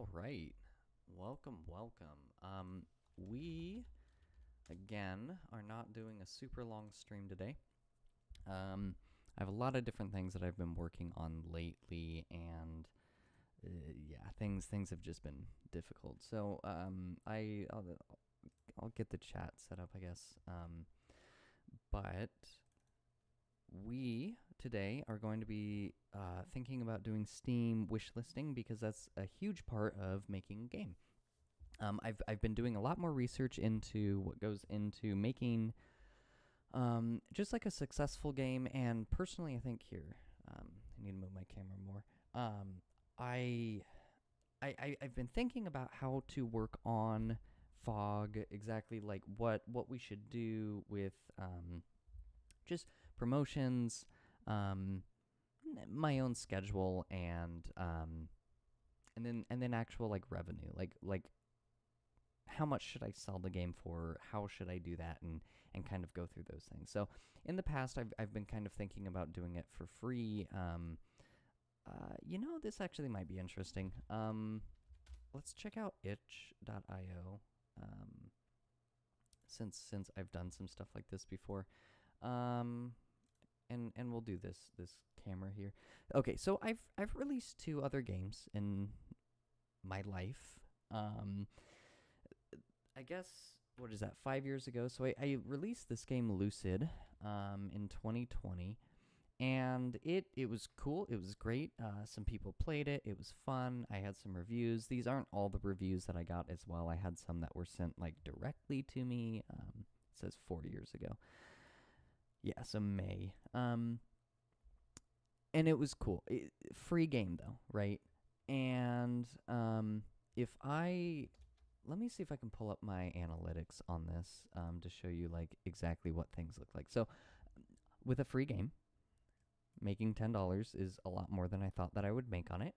All right. Welcome. We, again, are not doing a super long stream today. I have a lot of different things that I've been working on lately, and yeah, things have just been difficult. So I'll get the chat set up, I guess. But we today are going to be thinking about doing Steam wishlisting because that's a huge part of making a game. I've been doing a lot more research into what goes into making just like a successful game, and personally, I think here I need to move my camera more. I, I've been thinking about how to work on fog, exactly like what we should do with just promotions, my own schedule, and then actual like revenue, like how much should I sell the game for? How should I do that? And kind of go through those things. So in the past, I've been kind of thinking about doing it for free. This actually might be interesting. Let's check out itch.io. Since I've done some stuff like this before. And we'll do this camera here. Okay, so I've released 2 other games in my life. I guess, what is that, 5 years ago? So I released this game Lucid in 2020, and it was cool. It was great. Some people played it. It was fun. I had some reviews. These aren't all the reviews that I got as well. I had some that were sent like directly to me. It says 4 years ago. Yeah, so May. And it was cool. Free game though, right? And let me see if I can pull up my analytics on this to show you like exactly what things look like. So with a free game, making $10 is a lot more than I thought that I would make on it.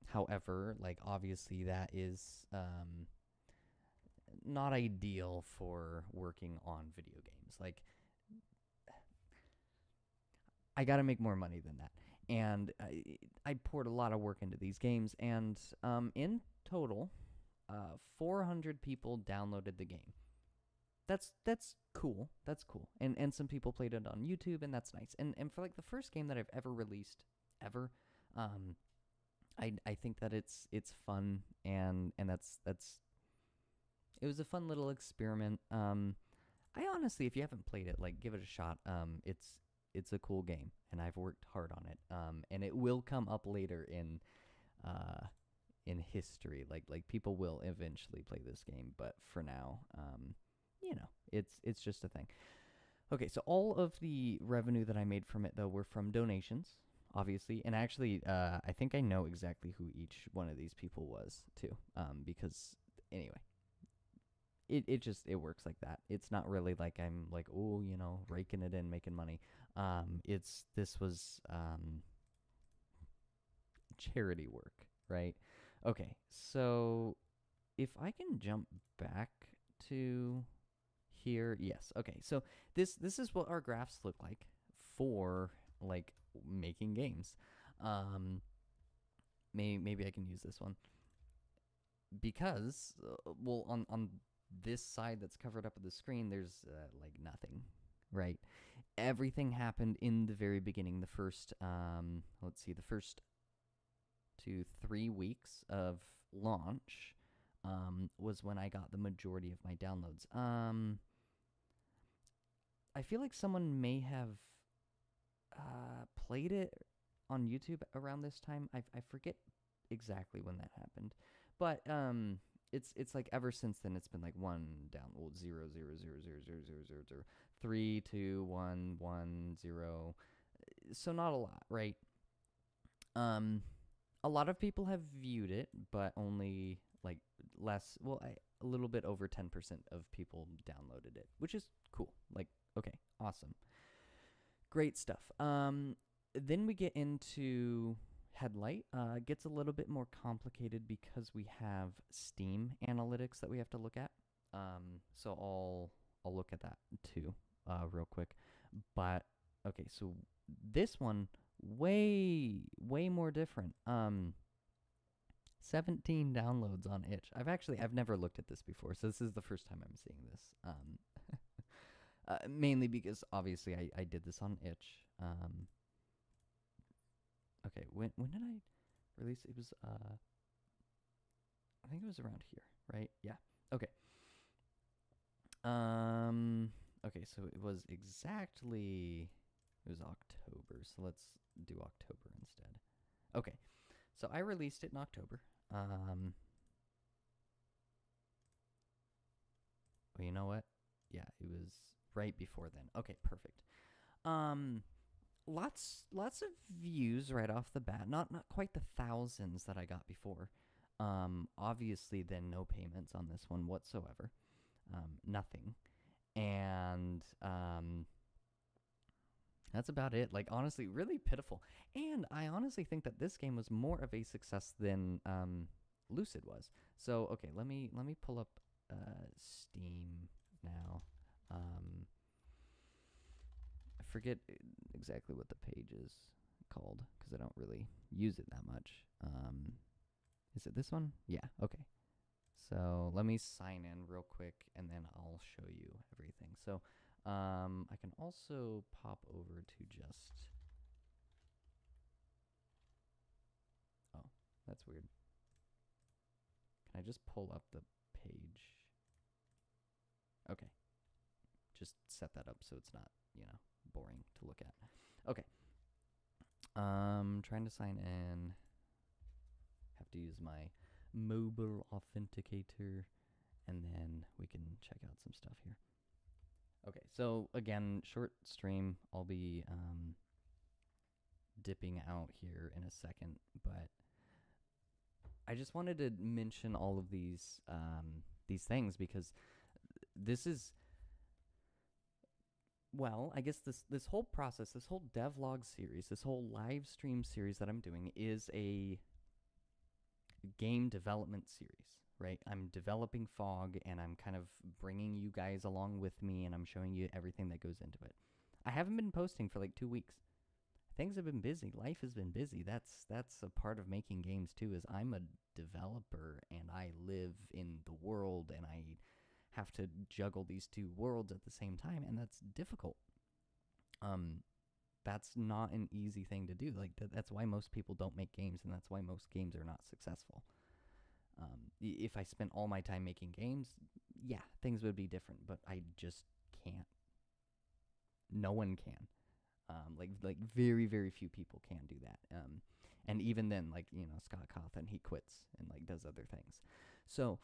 However, like obviously that is not ideal for working on video games. Like I got to make more money than that. And I poured a lot of work into these games, and in total, 400 people downloaded the game. That's cool. That's cool. And some people played it on YouTube, and that's nice. And for like the first game that I've ever released ever, I think that it's fun, and that's it was a fun little experiment. I honestly, if you haven't played it, like give it a shot. It's a cool game, and I've worked hard on it. And it will come up later in history. Like people will eventually play this game, but for now, it's just a thing. Okay, so all of the revenue that I made from it though were from donations, obviously, and actually, I think I know exactly who each one of these people was too. Because anyway, it works like that. It's not really like I'm like, oh, raking it in, making money. This was charity work, right? Okay, so if I can jump back to here, yes. Okay, so this is what our graphs look like for like making games. Maybe I can use this one because well, on this side that's covered up with the screen, there's like nothing, right? Everything happened in the very beginning. The first, the first 2-3 weeks of launch was when I got the majority of my downloads. I feel like someone may have played it on YouTube around this time. I forget exactly when that happened, but it's like ever since then it's been like 1 down, well, 0 0 0 0 0 0 0 0 3 2 1 1 0. So not a lot, right? A lot of people have viewed it, but only like less. Well, a little bit over 10% of people downloaded it, which is cool. Like, okay, awesome, great stuff. Then we get into Headlight. Gets a little bit more complicated because we have Steam analytics that we have to look at. So I'll look at that too, real quick. But okay, so this one way more different. 17 downloads on itch. I've never looked at this before, so this is the first time I'm seeing this. Mainly because obviously I did this on itch. Okay, when did I release it? It was I think it was around here, right? Yeah. Okay. Okay, so it was October, so let's do October instead. Okay, so I released it in October. Well, you know what? Yeah, it was right before then. Okay, perfect. Lots of views right off the bat. Not quite the thousands that I got before. Obviously then no payments on this one whatsoever. Nothing. And that's about it. Like, honestly, really pitiful. And I honestly think that this game was more of a success than Lucid was. So, okay, let me pull up Steam now. I forget exactly what the page is called because I don't really use it that much. Is it this one? Yeah, okay. So let me sign in real quick and then I'll show you everything. So I can also pop over to just... Oh, that's weird. Can I just pull up the page? Okay. Just set that up so it's not, boring to look at. Okay. Trying to sign in. Have to use my mobile authenticator, and then we can check out some stuff here. Okay, so again, short stream. I'll be dipping out here in a second, but I just wanted to mention all of these things because this is... Well, I guess this whole process, this whole devlog series, this whole live stream series that I'm doing is a game development series, right? I'm developing Fog, and I'm kind of bringing you guys along with me, and I'm showing you everything that goes into it. I haven't been posting for like 2 weeks. Things have been busy. Life has been busy. That's a part of making games too, is I'm a developer, and I live in the world, and I have to juggle these two worlds at the same time, and that's difficult. That's not an easy thing to do. Like, that's why most people don't make games, and that's why most games are not successful. If I spent all my time making games, yeah, things would be different, but I just can't. No one can. Like very, very few people can do that. And even then, like, Scott Cawthon, he quits and like does other things. So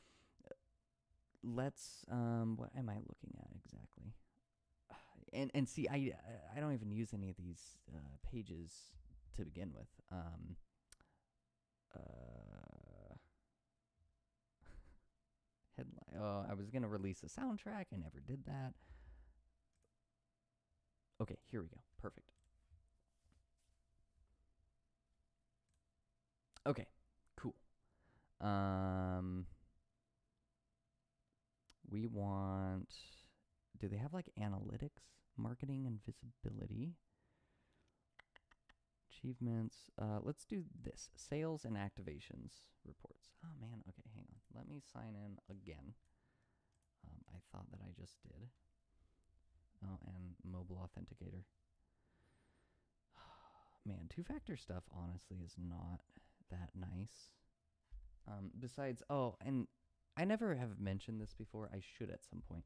let's what am I looking at exactly? And see, I don't even use any of these pages to begin with. Headline. Oh, I was gonna release a soundtrack. I never did that. Okay, here we go. Perfect. Okay, cool. We want... Do they have like analytics, marketing, and visibility? Achievements. Let's do this. Sales and activations reports. Oh man, okay, hang on. Let me sign in again. I thought that I just did. Oh, and mobile authenticator. Man, two-factor stuff honestly is not that nice. Besides, oh, and I never have mentioned this before. I should at some point.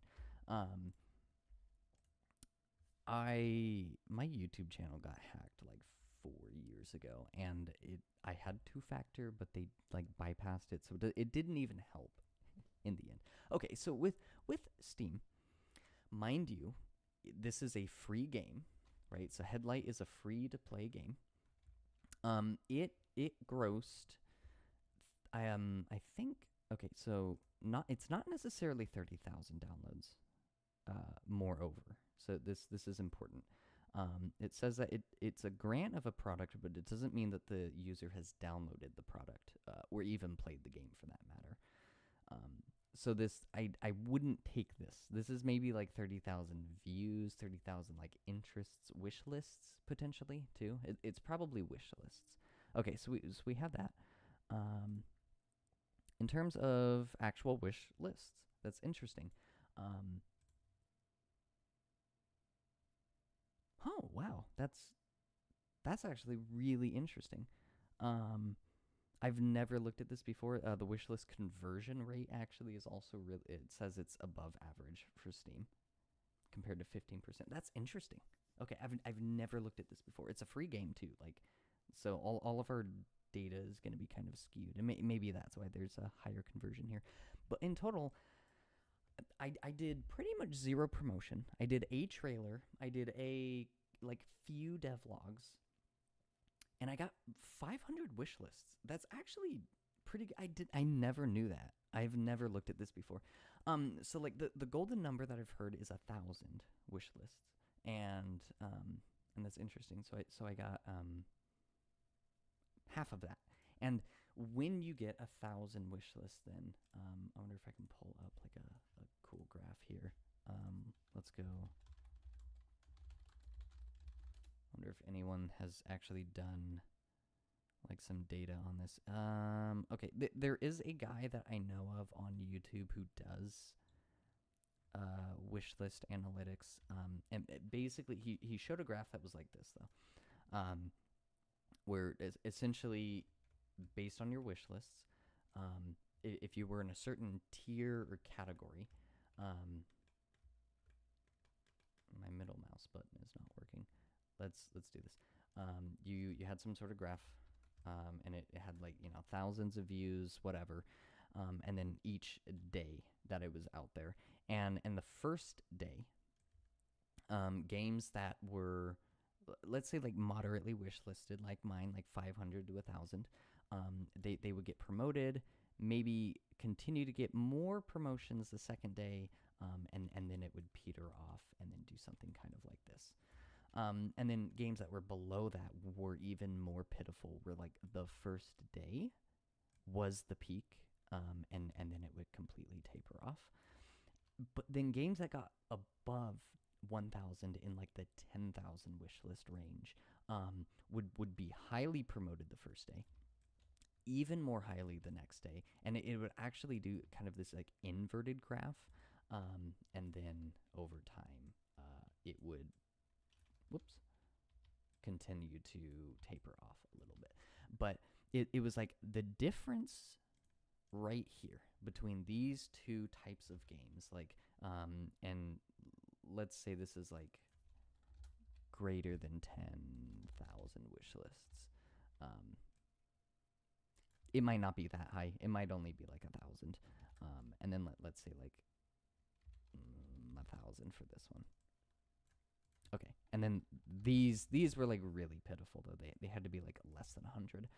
My YouTube channel got hacked like 4 years ago, and I had two-factor, but they like bypassed it, so it didn't even help in the end. Okay, so with Steam, mind you, this is a free game, right? So Headlight is a free-to-play game. It grossed, I think, okay, so it's not necessarily 30,000 downloads. Moreover, so this is important. It says that it's a grant of a product, but it doesn't mean that the user has downloaded the product or even played the game for that matter. So this, I wouldn't take this. This is maybe like 30,000 views, 30,000 like interests, wish lists potentially too. It's probably wish lists. Okay, so we have that. In terms of actual wish lists, that's interesting. Um, oh wow, that's actually really interesting. Um, I've never looked at this before. The wish list conversion rate actually is also really. It says it's above average for Steam compared to 15%. That's interesting. Okay, I've never looked at this before. It's a free game too. Like, so all of our data is going to be kind of skewed, and maybe that's why there's a higher conversion here. But in total, I did pretty much zero promotion. I did a trailer. I did a like few devlogs, and I got 500 wish lists. That's actually pretty. I never knew that. I've never looked at this before. So like the golden number that I've heard is 1,000 wish lists, and that's interesting. So I got half of that, and when you get 1,000 wish lists, then I wonder if I can pull up like a cool graph here. Let's go. I wonder if anyone has actually done like some data on this. Okay, there is a guy that I know of on YouTube who does wish list analytics. And basically, he showed a graph that was like this though, where essentially based on your wish lists, if you were in a certain tier or category, my middle mouse button is not working. Let's do this. You had some sort of graph, and it had like thousands of views, whatever, and then each day that it was out there, and the first day, games that were, let's say, like moderately wish listed, like mine, like 500 to 1,000, they would get promoted, maybe continue to get more promotions the second day, and then it would peter off and then do something kind of like this. And then games that were below that were even more pitiful, where like the first day was the peak, and then it would completely taper off. But then games that got above 1,000 in like the 10,000 wish list range, would be highly promoted the first day, even more highly the next day, and it would actually do kind of this like inverted graph, and then over time, it would continue to taper off a little bit. But it was like the difference right here between these two types of games, like, and let's say this is like greater than 10,000 wish lists. It might not be that high. It might only be like 1,000. And then let's say like 1,000 for this one. Okay, and then these were like really pitiful though. They had to be like less than 100.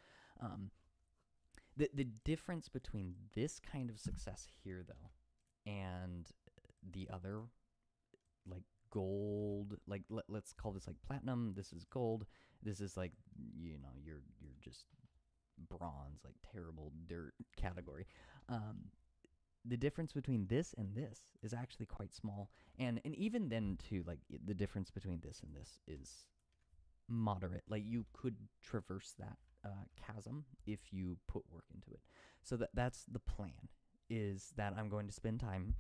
The difference between this kind of success here though, and the other, like gold, like let's call this like platinum. This is gold. This is like you're just bronze, like terrible dirt category. The difference between this and this is actually quite small, and even then too, like the difference between this and this is moderate. Like you could traverse that chasm if you put work into it. So that's the plan, is that I'm going to spend time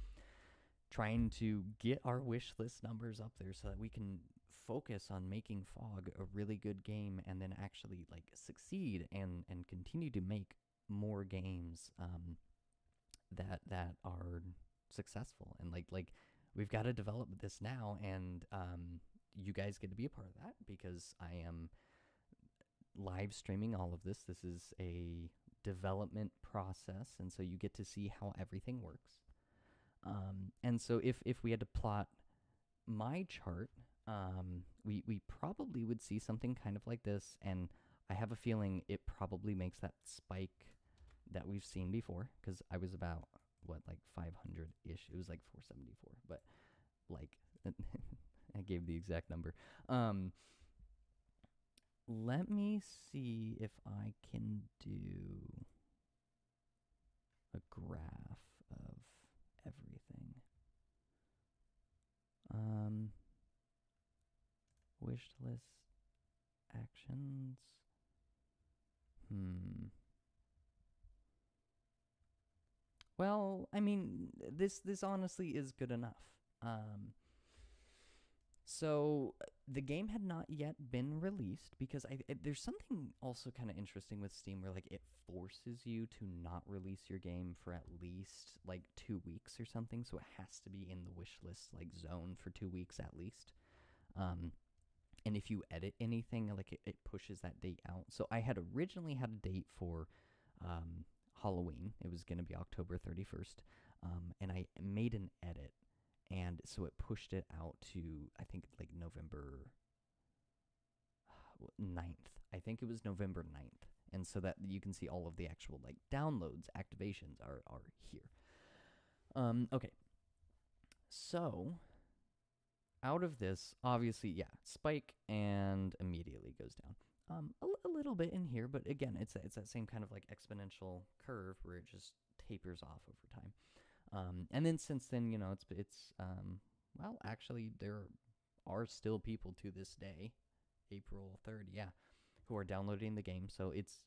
trying to get our wish list numbers up there so that we can focus on making Fog a really good game, and then actually like succeed and continue to make more games that are successful. And like we've got to develop this now, and you guys get to be a part of that because I am live streaming all of this. This is a development process, and so you get to see how everything works. And so if we had to plot my chart, we probably would see something kind of like this, and I have a feeling it probably makes that spike that we've seen before, because I was about, like 500-ish. It was like 474, but like I gave the exact number. Let me see if I can do a graph of everything. Wish list actions. Well, I mean, this honestly is good enough. Um, So the game had not yet been released because there's something also kind of interesting with Steam where like it forces you to not release your game for at least like 2 weeks or something. So it has to be in the wish list like zone for 2 weeks at least. Um, and if you edit anything, like it pushes that date out. So I had originally had a date for Halloween. It was going to be October 31st. And I made an edit, and so it pushed it out to, I think, like November 9th. I think it was November 9th. And so that you can see all of the actual like downloads, activations are here. Okay. So out of this, obviously, yeah, spike and immediately goes down. A little bit in here, but again, it's that same kind of like exponential curve where it just tapers off over time. And then since then, it's well, actually, there are still people to this day, April 3rd, yeah, who are downloading the game. So it's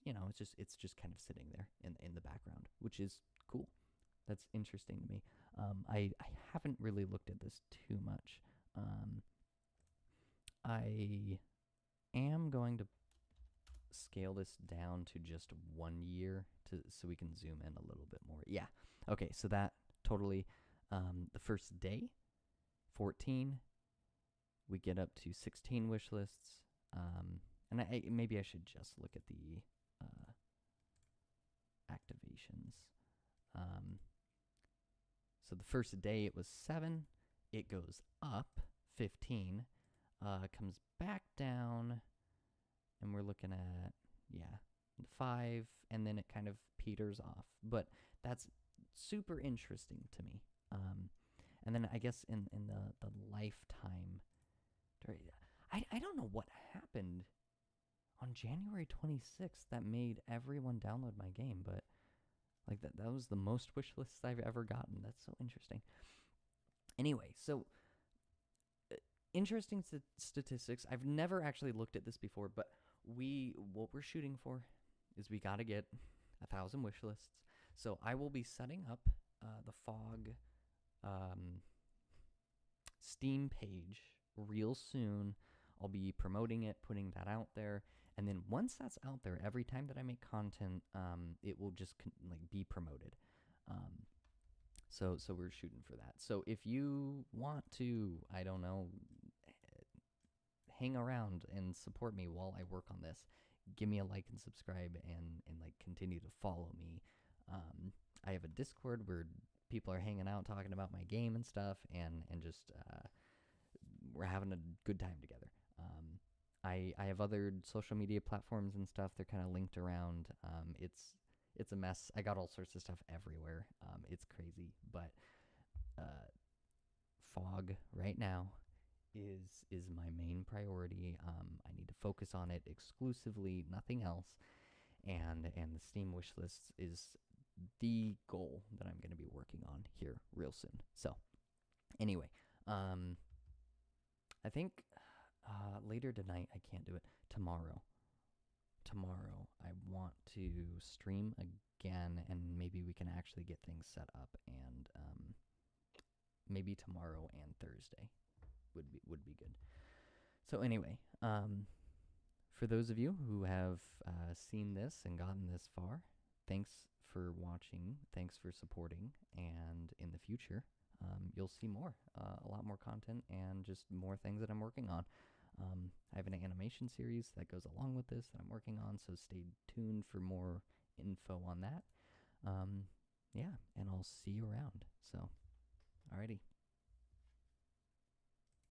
just kind of sitting there in the background, which is cool. That's interesting to me. I haven't really looked at this too much. I am going to scale this down to just 1 year so we can zoom in a little bit more. Yeah. Okay, so that totally the first day 14, we get up to 16 wish lists. And maybe I should just look at the activations. So the first day it was 7, it goes up 15, comes back down, and we're looking at 5, and then it kind of peters off. But that's super interesting to me. And then I guess in the lifetime, I don't know what happened on January 26th that made everyone download my game, but like that was the most wish lists I've ever gotten. That's so interesting. Anyway, so interesting statistics. I've never actually looked at this before, but what we're shooting for is we got to get 1,000 wish lists. So I will be setting up the Fog Steam page real soon. I'll be promoting it, putting that out there, and then once that's out there, every time that I make content, it will just be promoted. So we're shooting for that. So if you want to, I don't know, hang around and support me while I work on this, give me a like and subscribe, and like continue to follow me. I have a Discord where people are hanging out talking about my game and stuff, and just we're having a good time together. I have other social media platforms and stuff. They're kind of linked around. It's a mess. I got all sorts of stuff everywhere. It's crazy, but Fog right now is my main priority. I need to focus on it exclusively, nothing else. And the Steam wish lists is the goal that I'm going to be working on here real soon. So anyway, I think later tonight, I can't do it. Tomorrow, I want to stream again, and maybe we can actually get things set up, and maybe tomorrow and Thursday would be good. So anyway, for those of you who have seen this and gotten this far, thanks for watching, thanks for supporting, and in the future, you'll see more, a lot more content, and just more things that I'm working on. I have an animation series that goes along with this that I'm working on, so stay tuned for more info on that. Yeah, and I'll see you around. So, alrighty.